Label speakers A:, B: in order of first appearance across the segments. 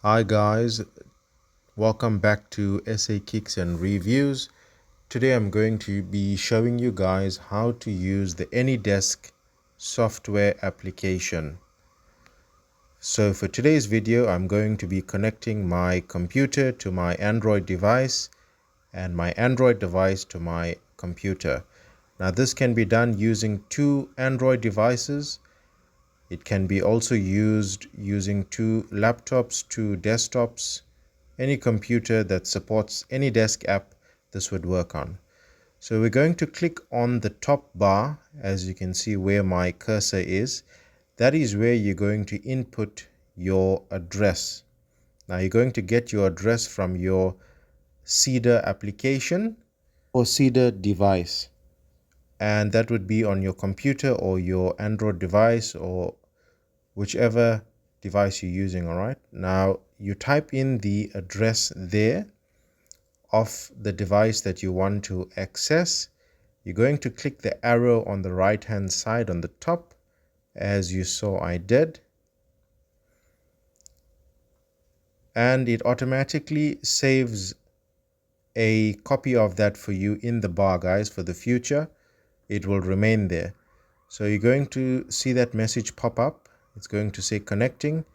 A: Hi guys, welcome back to SA Kicks and Reviews. Today I'm going to be showing you guys how to use the AnyDesk software application. So for today's video, I'm going to be connecting my computer to my Android device and my Android device to my computer. Now this can be done using two Android devices. It can be also used using two laptops, two desktops, any computer that supports AnyDesk app this would work on. So we're going to click on the top bar, as you can see where my cursor is. That is where you're going to input your address. Now you're going to get your address from your Cedar application or Cedar device. And that would be on your computer or your Android device or whichever device you're using. All right, now you type in the address there of the device that you want to access. You're going to click the arrow on the right hand side on the top, as you saw I did, and it automatically saves a copy of that for you in the bar, guys. For the future it will remain there. So you're going to see that message pop up. It's going to say connecting,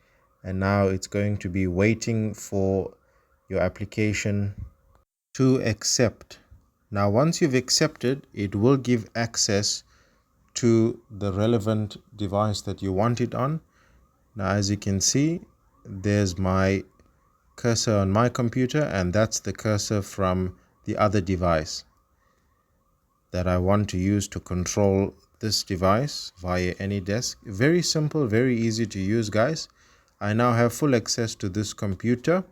A: and now it's going to be waiting for your application to accept. Now once you've accepted, it will give access to the relevant device that you want it on. Now as you can see, there's my cursor on my computer, and that's the cursor from the other device that I want to use to control this device via AnyDesk. Very simple, very easy to use, guys. I now have full access to this computer.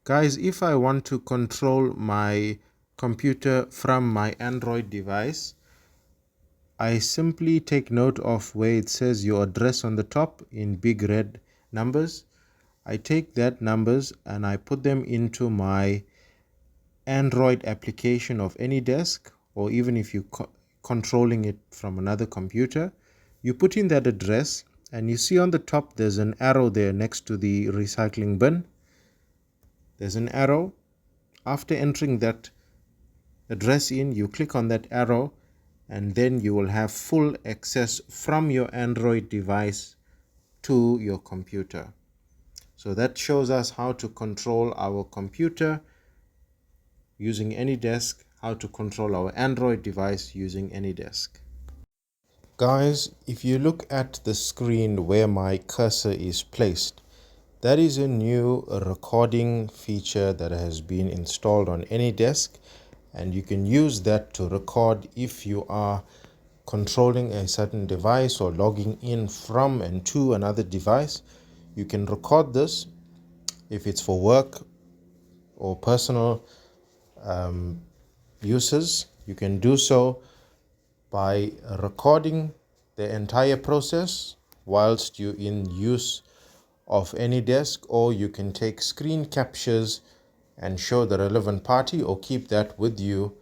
A: Guys, if I want to control my computer from my Android device, I simply take note of where it says your address on the top in big red numbers. I take that numbers and I put them into my Android application of AnyDesk, or even if you're controlling it from another computer, you put in that address and you see on the top there's an arrow there next to the recycling bin. There's an arrow. After entering that address in, you click on that arrow, and then you will have full access from your Android device to your computer. So that shows us how to control our computer using AnyDesk, how to control our Android device using AnyDesk. Guys, if you look at the screen where my cursor is placed, that is a new recording feature that has been installed on AnyDesk, and you can use that to record if you are controlling a certain device or logging in from and to another device. You can record this if it's for work or personal uses. You can do so by recording the entire process whilst you're in use of AnyDesk, or you can take screen captures and show the relevant party, or keep that with you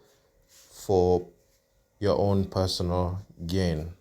A: for your own personal gain.